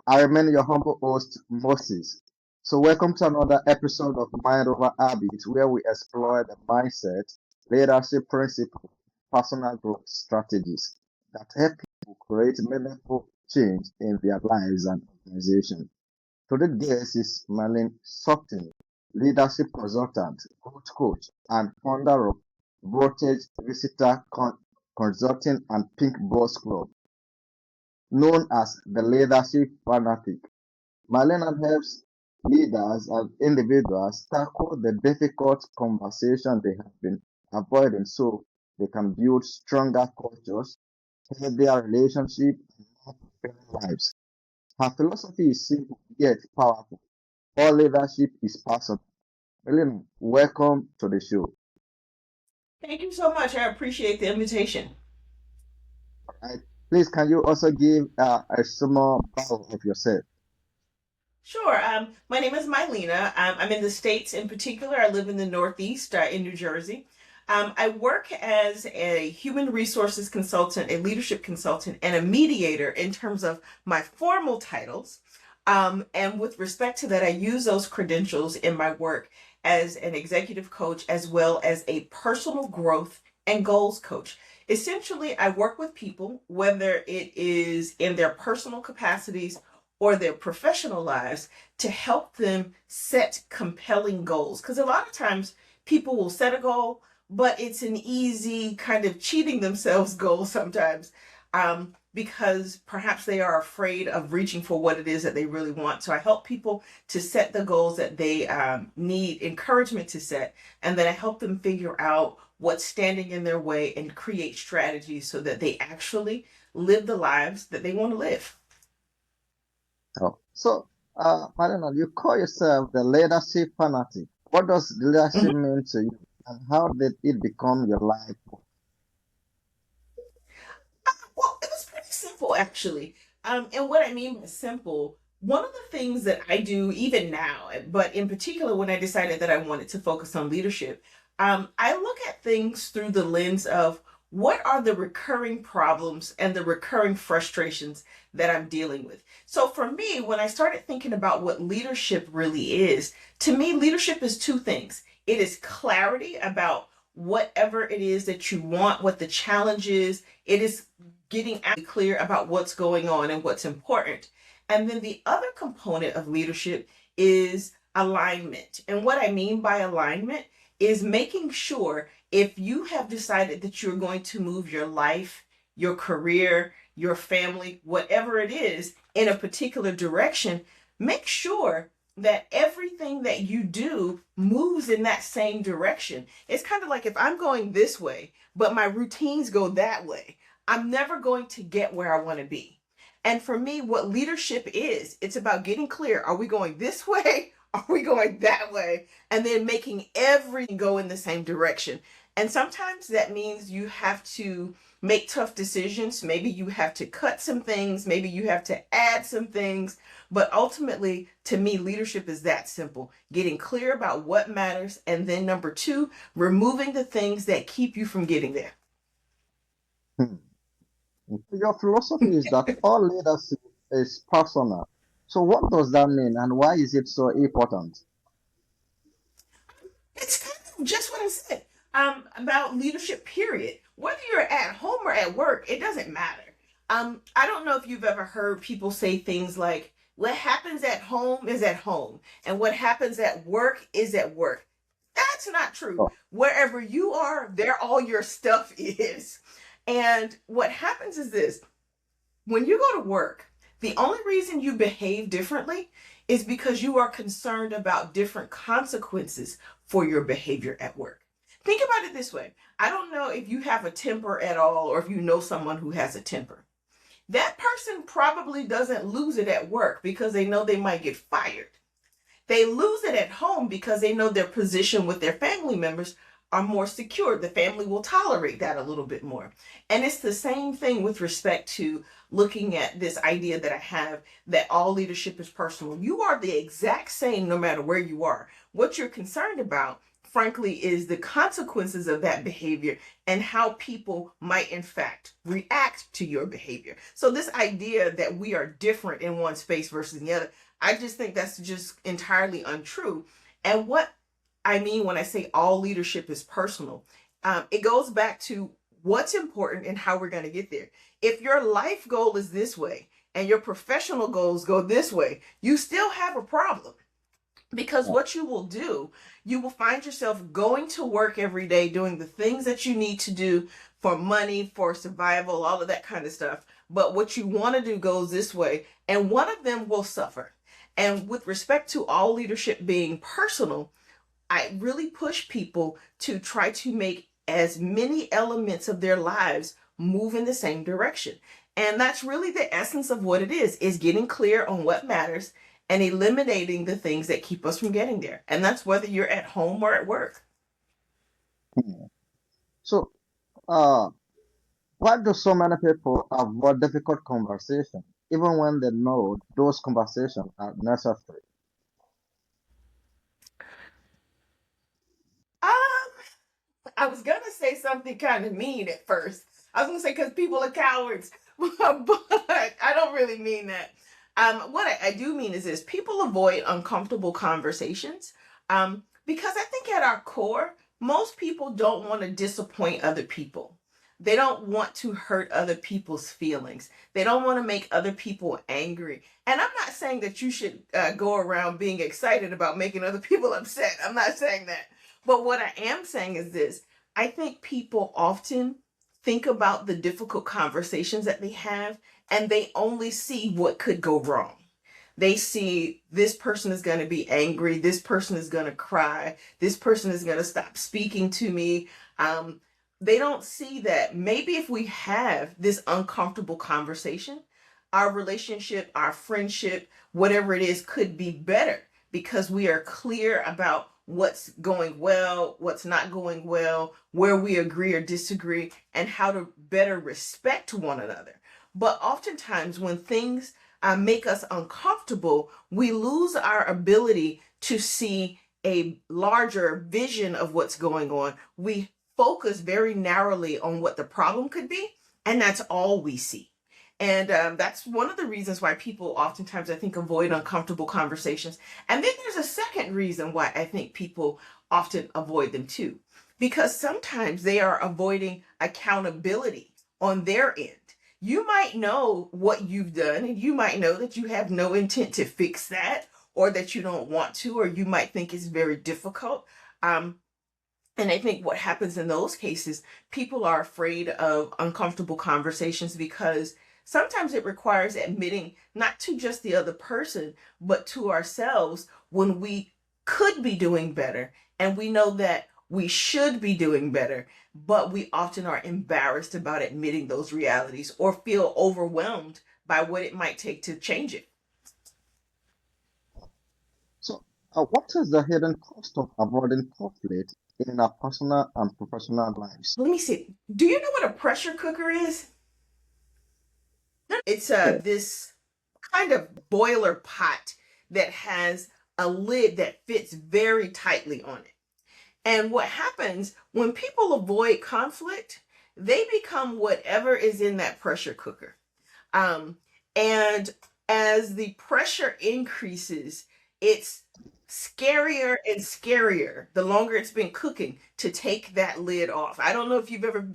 I remain your humble host, Moses. So, welcome to another episode of Mind Over Habit, where we explore the mindset, leadership principles, personal growth strategies that help people create meaningful change in their lives and organizations. Today's guest is Mylena Sutton, leadership consultant, growth coach, and founder of Voltage Visitor Consulting and Pink Boss Club, known as the Leadership Fanatic. Mylena helps leaders and individuals tackle the difficult conversations they have been avoiding so they can build stronger cultures, healthier relationships, and more fulfilling lives. Her philosophy is simple yet powerful. All leadership is personal. Mylena, welcome to the show. Thank you so much. I appreciate the invitation. Right? Please, can you also give a small bio of yourself? Sure. My name is Mylena. I'm in the States in particular. I live in the Northeast in New Jersey. I work as a human resources consultant, a leadership consultant, and a mediator in terms of my formal titles. And with respect to that, I use those credentials in my work as an executive coach as well as a personal growth and goals coach. Essentially, I work with people, whether it is in their personal capacities or their professional lives, to help them set compelling goals. Because a lot of times people will set a goal, but it's an easy kind of cheating themselves goal sometimes, because perhaps they are afraid of reaching for what it is that they really want. So I help people to set the goals that they need encouragement to set, and then I help them figure out what's standing in their way and create strategies so that they actually live the lives that they want to live. Oh. So, Mylena, you call yourself the leadership fanatic. What does leadership mean to you, and how did it become your life? Well, it was pretty simple actually. And what I mean by simple, one of the things that I do even now, but in particular when I decided that I wanted to focus on leadership, I look at things through the lens of what are the recurring problems and the recurring frustrations that I'm dealing with. So for me, when I started thinking about what leadership really is, to me, leadership is two things. It is clarity about whatever it is that you want, what the challenge is. It is getting clear about what's going on and what's important. And then the other component of leadership is alignment. And what I mean by alignment is making sure if you have decided that you're going to move your life, your career, your family, whatever it is, in a particular direction, make sure that everything that you do moves in that same direction. It's kind of like if I'm going this way, but my routines go that way, I'm never going to get where I want to be. And for me, what leadership is, it's about getting clear. Are we going this way? Are we going that way? And then making everything go in the same direction. And sometimes that means you have to make tough decisions. Maybe you have to cut some things. Maybe you have to add some things. But ultimately, to me, leadership is that simple. Getting clear about what matters. And then number two, removing the things that keep you from getting there. Hmm. Your philosophy is that all leadership is personal. So, what does that mean, and why is it so important? It's kind of just what I said about leadership, period. Whether you're at home or at work, it doesn't matter. I don't know if you've ever heard people say things like, what happens at home is at home, and what happens at work is at work. That's not true. Oh, Wherever you are, there all your stuff is. And what happens is this: when you go to work, the only reason you behave differently is because you are concerned about different consequences for your behavior at work. Think about it this way. I don't know if you have a temper at all or if you know someone who has a temper. That person probably doesn't lose it at work because they know they might get fired. They lose it at home because they know their position with their family members are more secure. The family will tolerate that a little bit more. And it's the same thing with respect to looking at this idea that I have that all leadership is personal. You are the exact same no matter where you are. What you're concerned about frankly, is the consequences of that behavior and how people might, in fact, react to your behavior. So, this idea that we are different in one space versus the other, I just think that's just entirely untrue. And what I mean when I say all leadership is personal, it goes back to what's important and how we're going to get there. If your life goal is this way and your professional goals go this way, you still have a problem. Because what you will do, you will find yourself going to work every day doing the things that you need to do for money, for survival, all of that kind of stuff. But what you want to do goes this way, and one of them will suffer. And with respect to all leadership being personal, I really push people to try to make as many elements of their lives move in the same direction. And that's really the essence of what it is getting clear on what matters and eliminating the things that keep us from getting there. And that's whether you're at home or at work. So, why do so many people avoid difficult conversation, even when they know those conversations are necessary? Um, I was gonna say something kind of mean at first. I was gonna say because people are cowards, but I don't really mean that. What I do mean is this: people avoid uncomfortable conversations because I think at our core, most people don't want to disappoint other people. They don't want to hurt other people's feelings. They don't want to make other people angry. And I'm not saying that you should go around being excited about making other people upset. I'm not saying that. But what I am saying is this: I think people often think about the difficult conversations that they have and they only see what could go wrong. They see this person is going to be angry, this person is going to cry, this person is going to stop speaking to me. They don't see that maybe if we have this uncomfortable conversation, our relationship, our friendship, whatever it is, could be better because we are clear about what's going well, what's not going well, where we agree or disagree, and how to better respect one another. But oftentimes, when things make us uncomfortable, we lose our ability to see a larger vision of what's going on. We focus very narrowly on what the problem could be, and that's all we see. And that's one of the reasons why people oftentimes, I think, avoid uncomfortable conversations. And then there's a second reason why I think people often avoid them too, because sometimes they are avoiding accountability on their end. You might know what you've done, and you might know that you have no intent to fix that, or that you don't want to, or you might think it's very difficult. And I think what happens in those cases, people are afraid of uncomfortable conversations because sometimes it requires admitting not to just the other person, but to ourselves when we could be doing better. And we know that we should be doing better, but we often are embarrassed about admitting those realities or feel overwhelmed by what it might take to change it. So, what is the hidden cost of avoiding conflict in our personal and professional lives? Let me see. Do you know what a pressure cooker is? It's Yeah. this kind of boiler pot that has a lid that fits very tightly on it. And what happens when people avoid conflict, they become whatever is in that pressure cooker. Um, and as the pressure increases, it's scarier and scarier the longer it's been cooking to take that lid off. I don't know if you've ever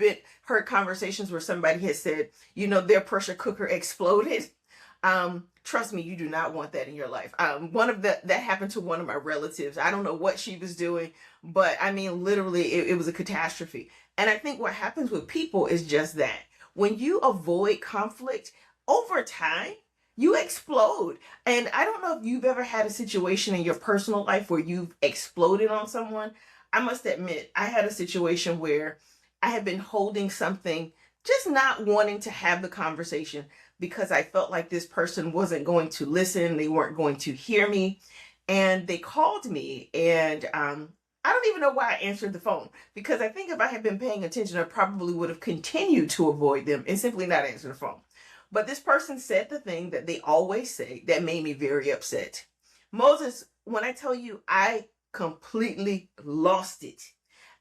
heard conversations where somebody has said, their pressure cooker exploded. Trust me, you do not want that in your life. That happened to one of my relatives. I don't know what she was doing, but I mean, literally, it was a catastrophe. And I think what happens with people is just that. When you avoid conflict over time, you explode. And I don't know if you've ever had a situation in your personal life where you've exploded on someone. I must admit, I had a situation where I had been holding something, just not wanting to have the conversation because I felt like this person wasn't going to listen. They weren't going to hear me. And they called me, and I don't even know why I answered the phone, because I think if I had been paying attention, I probably would have continued to avoid them and simply not answer the phone. But this person said the thing that they always say that made me very upset. Moses, when I tell you, I completely lost it.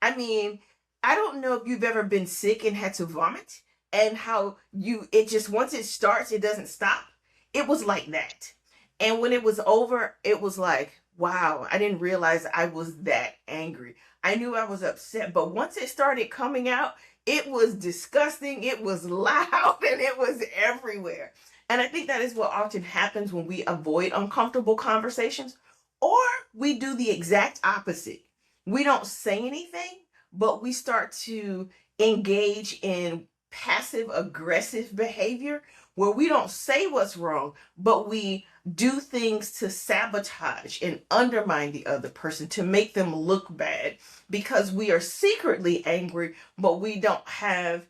I mean, I don't know if you've ever been sick and had to vomit, and how it just, once it starts, it doesn't stop. It was like that. And when it was over, it was like, wow, I didn't realize I was that angry. I knew I was upset, but once it started coming out, it was disgusting, it was loud, and it was everywhere. And I think that is what often happens when we avoid uncomfortable conversations, or we do the exact opposite. We don't say anything, but we start to engage in passive aggressive behavior where we don't say what's wrong, but we do things to sabotage and undermine the other person, to make them look bad, because we are secretly angry, but we don't have,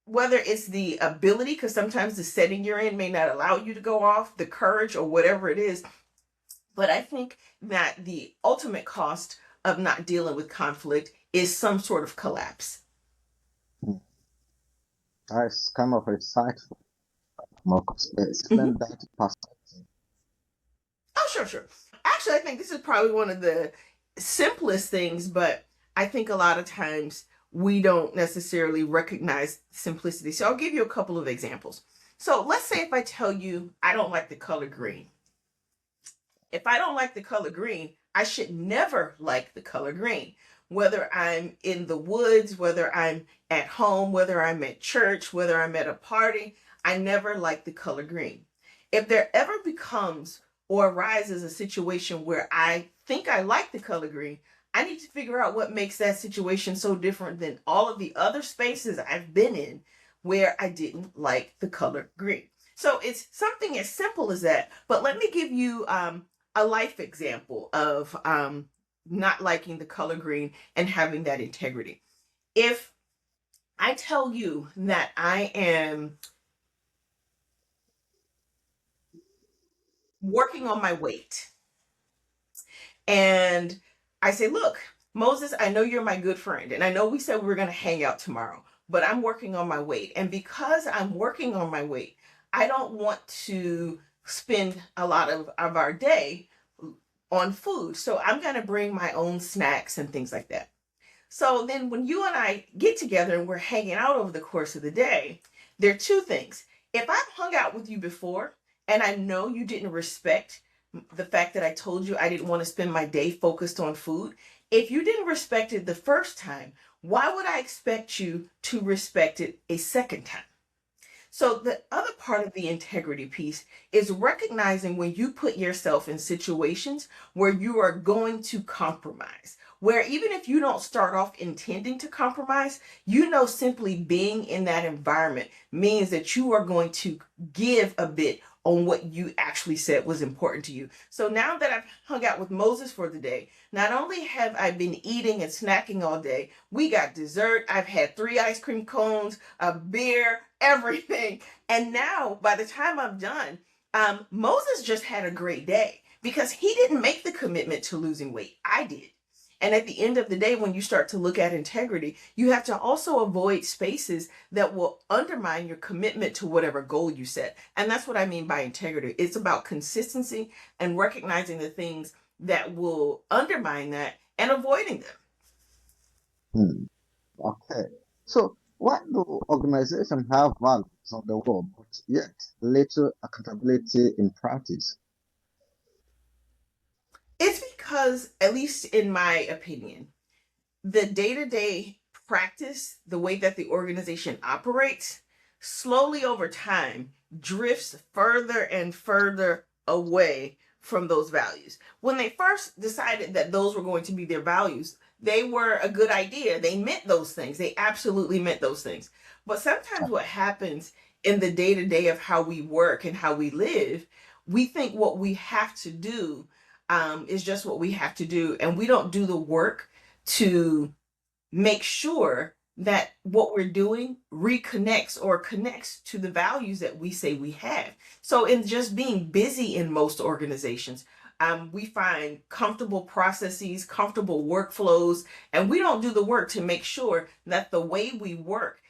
whether it's the ability, because sometimes the setting you're in may not allow you to go off, the courage, or whatever it is. But I think that the ultimate cost of not dealing with conflict is some sort of collapse. That's kind of insightful, Marcus. Mm-hmm. Explain that perspective. Oh, sure, sure. Actually, I think this is probably one of the simplest things, but I think a lot of times we don't necessarily recognize simplicity. So I'll give you a couple of examples. So let's say if I tell you I don't like the color green. If I don't like the color green, I should never like the color green. Whether I'm in the woods, whether I'm at home, whether I'm at church, whether I'm at a party, I never like the color green. If there ever becomes or arises a situation where I think I like the color green, I need to figure out what makes that situation so different than all of the other spaces I've been in where I didn't like the color green. So it's something as simple as that. But let me give you a life example of not liking the color green and having that integrity. If I tell you that I am working on my weight, and I say, look, Moses, I know you're my good friend, and I know we said we were going to hang out tomorrow, but I'm working on my weight. And because I'm working on my weight, I don't want to spend a lot of our day on food. So I'm going to bring my own snacks and things like that. So then when you and I get together and we're hanging out over the course of the day, there are two things. If I've hung out with you before and I know you didn't respect the fact that I told you I didn't want to spend my day focused on food, if you didn't respect it the first time, why would I expect you to respect it a second time? So the other part of the integrity piece is recognizing when you put yourself in situations where you are going to compromise, where even if you don't start off intending to compromise, you know simply being in that environment means that you are going to give a bit on what you actually said was important to you. So now that I've hung out with Moses for the day, not only have I been eating and snacking all day, we got dessert, I've had 3 ice cream cones, a beer, everything. And now by the time I'm done, Moses just had a great day because he didn't make the commitment to losing weight. I did. And at the end of the day, when you start to look at integrity, you have to also avoid spaces that will undermine your commitment to whatever goal you set. And that's what I mean by integrity. It's about consistency and recognizing the things that will undermine that and avoiding them. Okay. So, why do organizations have values on the wall, but yet little accountability in practice? It's because, at least in my opinion, the day-to-day practice, the way that the organization operates, slowly over time drifts further and further away from those values. When they first decided that those were going to be their values, they were a good idea. They meant those things. They absolutely meant those things. But sometimes what happens in the day-to-day of how we work and how we live, we think what we have to do is just what we have to do. And we don't do the work to make sure that what we're doing reconnects or connects to the values that we say we have. So in just being busy in most organizations, we find comfortable processes, comfortable workflows, and we don't do the work to make sure that the way we work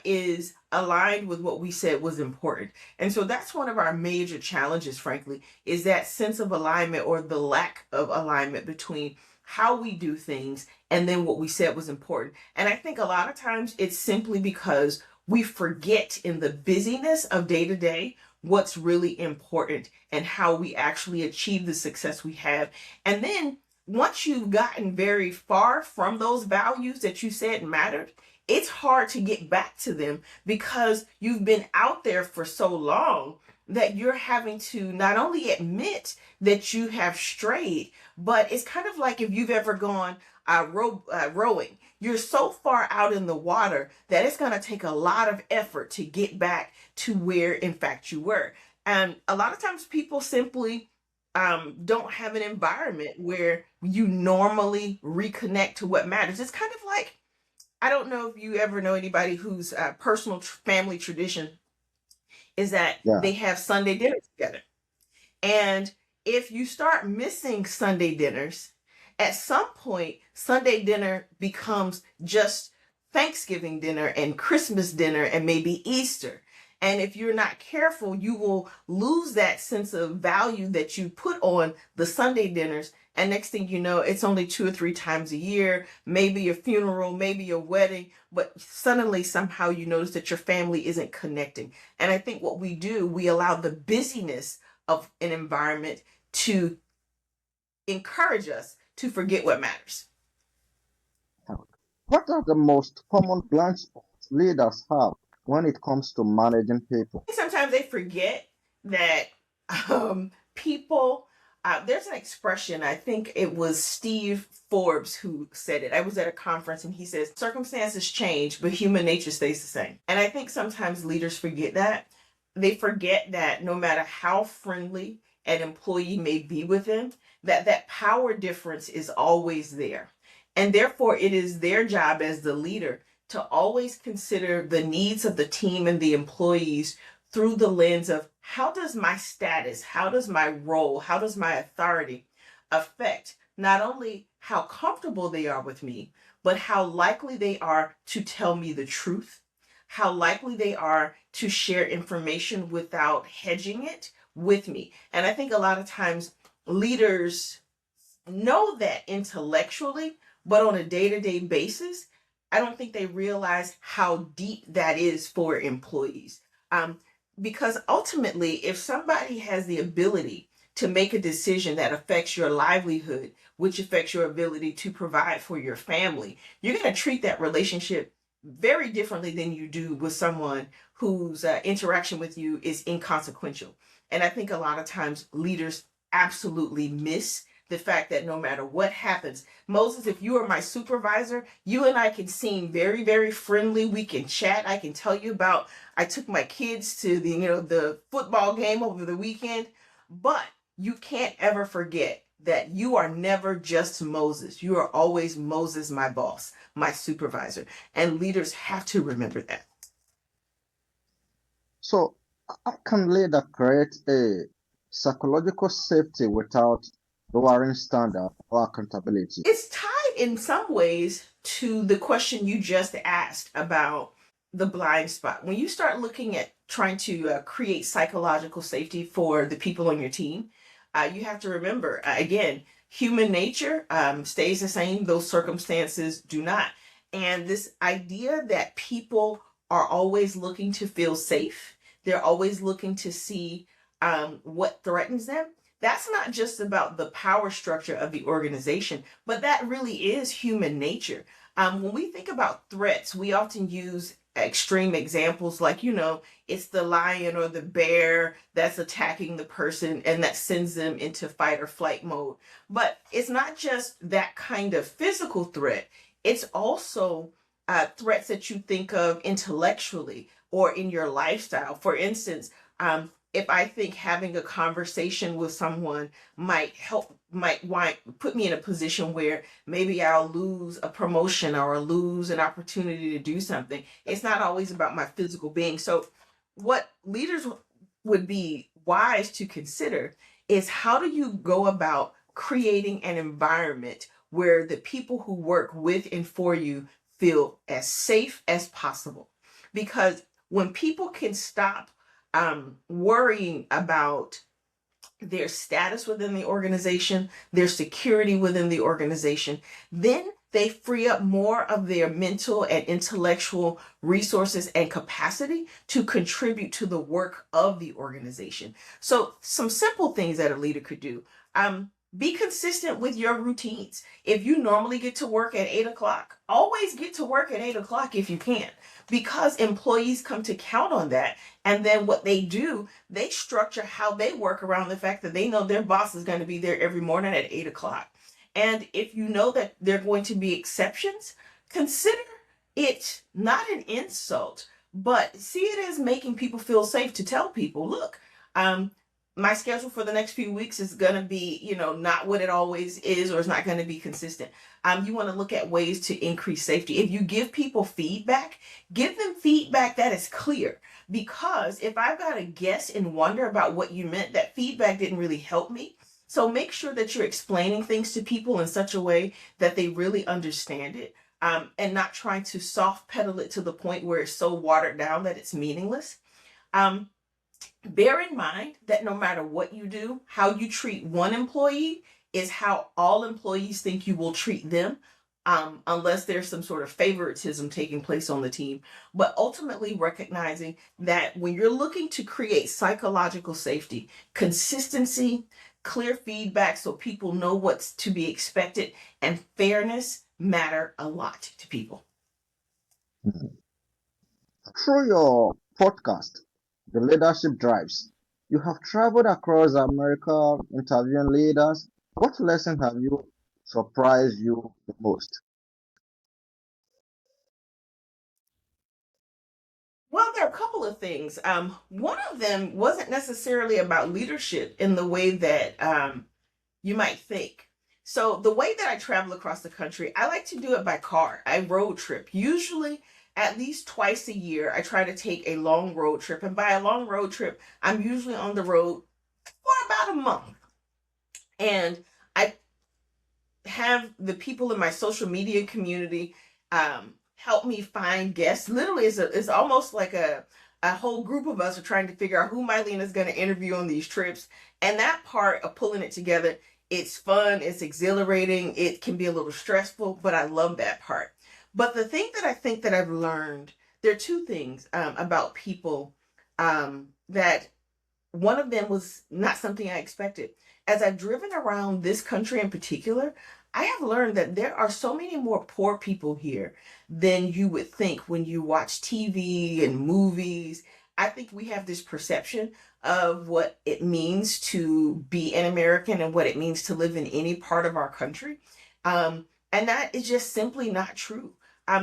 is aligned with what we said was important. And so that's one of our major challenges, frankly, is that sense of alignment or the lack of alignment between how we do things and then what we said was important. And I think a lot of times it's simply because we forget in the busyness of day to day what's really important and how we actually achieve the success we have. And then once you've gotten very far from those values that you said mattered, it's hard to get back to them because you've been out there for so long that you're having to not only admit that you have strayed, but it's kind of like if you've ever gone rowing. You're so far out in the water that it's going to take a lot of effort to get back to where, in fact, you were. And a lot of times people simply don't have an environment where you normally reconnect to what matters. It's kind of like, I don't know if you ever know anybody whose personal family tradition is that Yeah. they have Sunday dinners together. And if you start missing Sunday dinners, at some point, Sunday dinner becomes just Thanksgiving dinner and Christmas dinner and maybe Easter. And if you're not careful, you will lose that sense of value that you put on the Sunday dinners. And next thing you know, it's only 2 or 3 times a year, maybe a funeral, maybe a wedding, but suddenly somehow you notice that your family isn't connecting. And I think what we do, we allow the busyness of an environment to encourage us to forget what matters. What are the most common blind spots leaders have when it comes to managing people? Sometimes they forget that people, there's an expression, I think it was Steve Forbes who said it. I was at a conference and he says, circumstances change, but human nature stays the same. And I think sometimes leaders forget that. They forget that no matter how friendly an employee may be with them, that power difference is always there. And therefore, it is their job as the leader to always consider the needs of the team and the employees through the lens of how does my status, how does my role, how does my authority affect not only how comfortable they are with me, but how likely they are to tell me the truth, how likely they are to share information without hedging it with me. And I think a lot of times leaders know that intellectually, but on a day-to-day basis, I don't think they realize how deep that is for employees. Because ultimately, if somebody has the ability to make a decision that affects your livelihood, which affects your ability to provide for your family, you're going to treat that relationship very differently than you do with someone whose interaction with you is inconsequential. And I think a lot of times leaders absolutely miss the fact that no matter what happens, Moses, if you are my supervisor, you and I can seem very, very friendly. We can chat. I can tell you about, I took my kids to the football game over the weekend, but you can't ever forget that you are never just Moses. You are always Moses, my boss, my supervisor. And leaders have to remember that. So, how can leader create a psychological safety without lowering standard or accountability? It's tied in some ways to the question you just asked about the blind spot. When you start looking at trying to create psychological safety for the people on your team, you have to remember, again, human nature stays the same. Those circumstances do not. And this idea that people are always looking to feel safe, they're always looking to see what threatens them. That's not just about the power structure of the organization, but that really is human nature. When we think about threats, we often use extreme examples like, it's the lion or the bear that's attacking the person and that sends them into fight or flight mode. But it's not just that kind of physical threat. It's also threats that you think of intellectually or in your lifestyle. For instance, if I think having a conversation with someone might put me in a position where maybe I'll lose a promotion or I'll lose an opportunity to do something, it's not always about my physical being. So what leaders would be wise to consider is how do you go about creating an environment where the people who work with and for you feel as safe as possible? because when people can stop worrying about their status within the organization, their security within the organization, then they free up more of their mental and intellectual resources and capacity to contribute to the work of the organization. So some simple things that a leader could do. Be consistent with your routines. If you normally get to work at 8 o'clock, always get to work at 8 o'clock if you can, because employees come to count on that. And then what they do, they structure how they work around the fact that they know their boss is going to be there every morning at 8 o'clock. And if you know that there are going to be exceptions, consider it not an insult, but see it as making people feel safe to tell people, look, my schedule for the next few weeks is going to be, not what it always is, or it's not going to be consistent. You want to look at ways to increase safety. If you give people feedback, give them feedback that is clear. Because if I've got to guess and wonder about what you meant, that feedback didn't really help me. So make sure that you're explaining things to people in such a way that they really understand it, and not trying to soft pedal it to the point where it's so watered down that it's meaningless. Bear in mind that no matter what you do, how you treat one employee is how all employees think you will treat them, unless there's some sort of favoritism taking place on the team. But ultimately recognizing that when you're looking to create psychological safety, consistency, clear feedback so people know what's to be expected, and fairness matter a lot to people. Through your podcast, The Leadership Drives, you have traveled across America interviewing leaders. What lesson have you surprised you the most? Well, there are a couple of things. One of them wasn't necessarily about leadership in the way that you might think. So the way that I travel across the country, I like to do it by car. I road trip. Usually at least twice a year, I try to take a long road trip. And by a long road trip, I'm usually on the road for about a month. And I have the people in my social media community help me find guests. Literally, it's almost like a whole group of us are trying to figure out who Mylena is going to interview on these trips. And that part of pulling it together, it's fun, it's exhilarating, it can be a little stressful, but I love that part. But the thing that I think that I've learned, there are two things about people, that one of them was not something I expected. As I've driven around this country in particular, I have learned that there are so many more poor people here than you would think when you watch TV and movies. I think we have this perception of what it means to be an American and what it means to live in any part of our country. And that is just simply not true.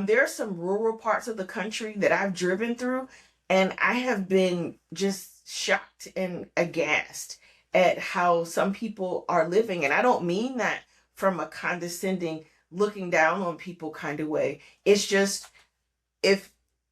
There are some rural parts of the country that I've driven through, and I have been just shocked and aghast at how some people are living. And I don't mean that from a condescending, looking down on people kind of way. It's just, if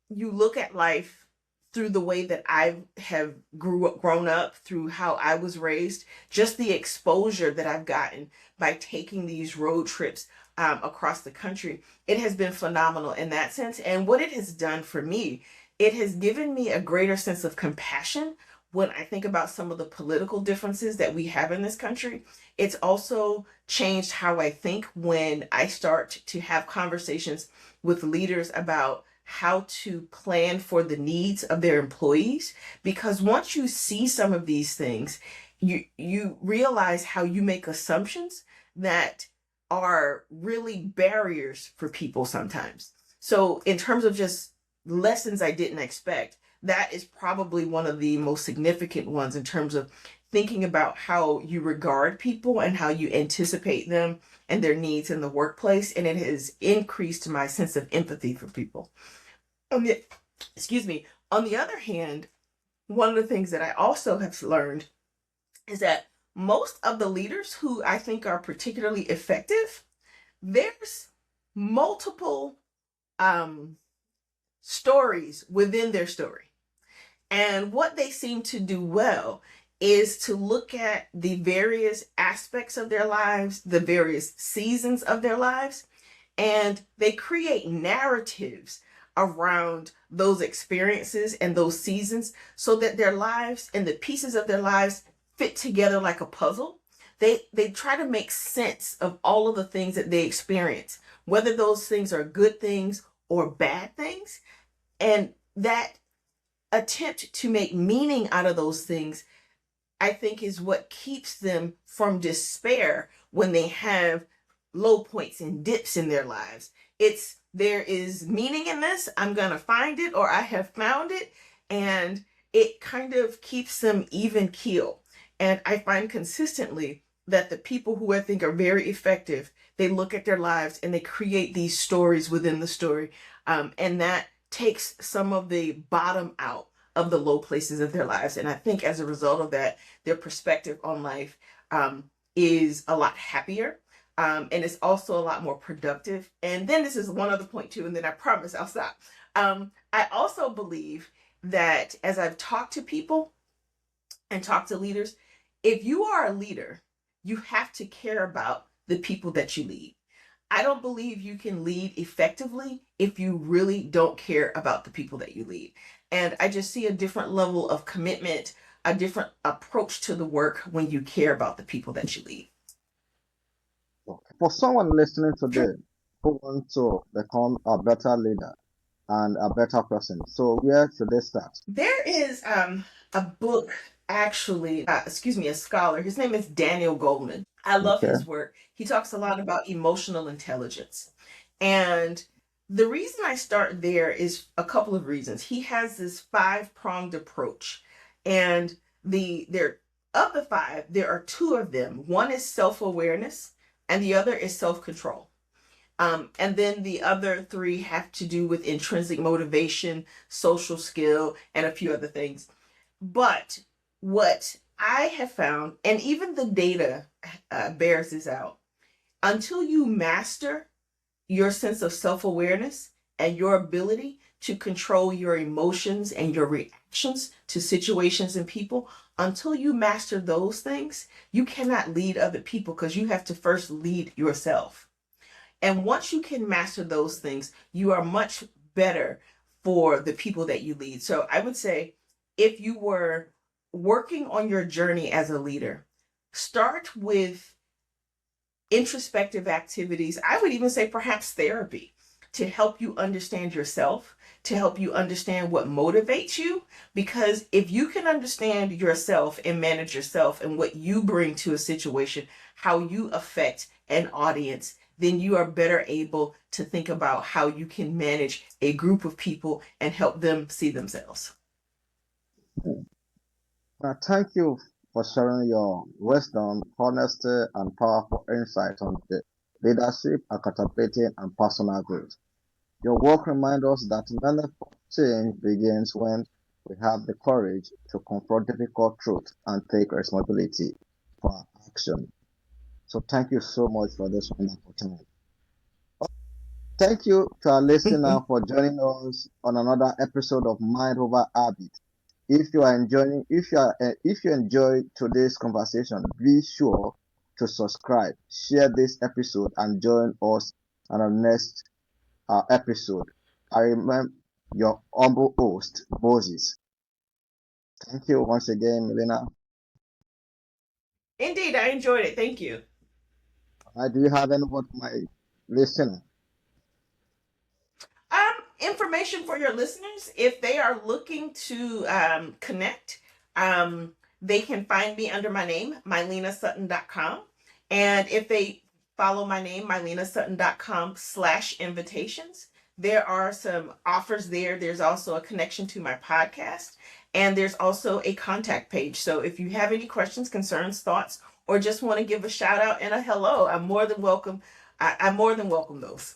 you look at life through the way that I have grown up, through how I was raised, just the exposure that I've gotten by taking these road trips across the country, it has been phenomenal in that sense. And what it has done for me, it has given me a greater sense of compassion when I think about some of the political differences that we have in this country. It's also changed how I think when I start to have conversations with leaders about how to plan for the needs of their employees. Because once you see some of these things, you realize how you make assumptions that are really barriers for people sometimes. So in terms of just lessons I didn't expect, that is probably one of the most significant ones in terms of thinking about how you regard people and how you anticipate them and their needs in the workplace. And it has increased my sense of empathy for people. Excuse me. On the other hand, one of the things that I also have learned is that most of the leaders who I think are particularly effective, there's multiple stories within their story. And what they seem to do well is to look at the various aspects of their lives, the various seasons of their lives, and they create narratives around those experiences and those seasons so that their lives and the pieces of their lives fit together like a puzzle. They try to make sense of all of the things that they experience, whether those things are good things or bad things. And that attempt to make meaning out of those things, I think, is what keeps them from despair when they have low points and dips in their lives. It's there is meaning in this. I'm going to find it, or I have found it. And it kind of keeps them even keel. And I find consistently that the people who I think are very effective, they look at their lives and they create these stories within the story. And that takes some of the bottom out of the low places of their lives. And I think as a result of that, their perspective on life is a lot happier. And it's also a lot more productive. And then this is one other point too, and then I promise I'll stop. I also believe that as I've talked to people and talked to leaders, if you are a leader, you have to care about the people that you lead. I don't believe you can lead effectively if you really don't care about the people that you lead. And I just see a different level of commitment, a different approach to the work when you care about the people that you lead. For someone listening today who wants to become a better leader and a better person, so where should they start? There is a book, actually, a scholar. His name is Daniel Goleman. I love Okay. his work. He talks a lot about emotional intelligence. And the reason I start there is a couple of reasons. He has this 5-pronged approach. And of the 5, there are 2 of them. One is self-awareness, and the other is self-control. And then the other 3 have to do with intrinsic motivation, social skill, and a few other things. But what I have found, and even the data bears this out, until you master your sense of self-awareness and your ability to control your emotions and your reactions to situations and people, until you master those things, you cannot lead other people because you have to first lead yourself. And once you can master those things, you are much better for the people that you lead. So I would say, if you were working on your journey as a leader, start with introspective activities. I would even say perhaps therapy, to help you understand yourself, to help you understand what motivates you. Because if you can understand yourself and manage yourself and what you bring to a situation, how you affect an audience, then you are better able to think about how you can manage a group of people and help them see themselves. Thank you for sharing your wisdom, honesty, and powerful insight on the leadership, accountability, and personal growth. Your work reminds us that meaningful change begins when we have the courage to confront difficult truth and take responsibility for our action. So thank you so much for this wonderful time. Thank you to our listener for joining us on another episode of Mind Over Habit. If you enjoyed today's conversation, be sure to subscribe, share this episode, and join us on our next episode. I remember your humble host, Moses. Thank you once again, Mylena. Indeed, I enjoyed it. Thank you. Do you have any word for my listener? Information for your listeners, if they are looking to connect, they can find me under my name, MylenaSutton.com. And if they follow my name, MylenaSutton.com/invitations, there are some offers there. There's also a connection to my podcast, and there's also a contact page. So if you have any questions, concerns, thoughts, or just want to give a shout out and a hello, I'm more than welcome. I more than welcome those.